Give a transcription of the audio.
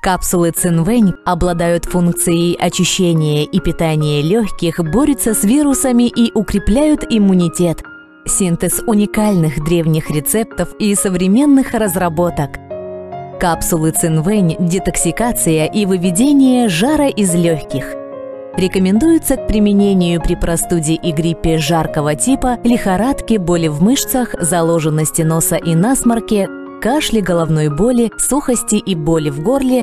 Капсулы Цинвэнь обладают функцией очищения и питания легких, борются с вирусами и укрепляют иммунитет. Синтез уникальных древних рецептов и современных разработок. Капсулы Цинвэнь – детоксикация и выведение жара из легких. Рекомендуется к применению при простуде и гриппе жаркого типа, лихорадке, боли в мышцах, заложенности носа и насморке, кашле, головной боли, сухости и боли в горле,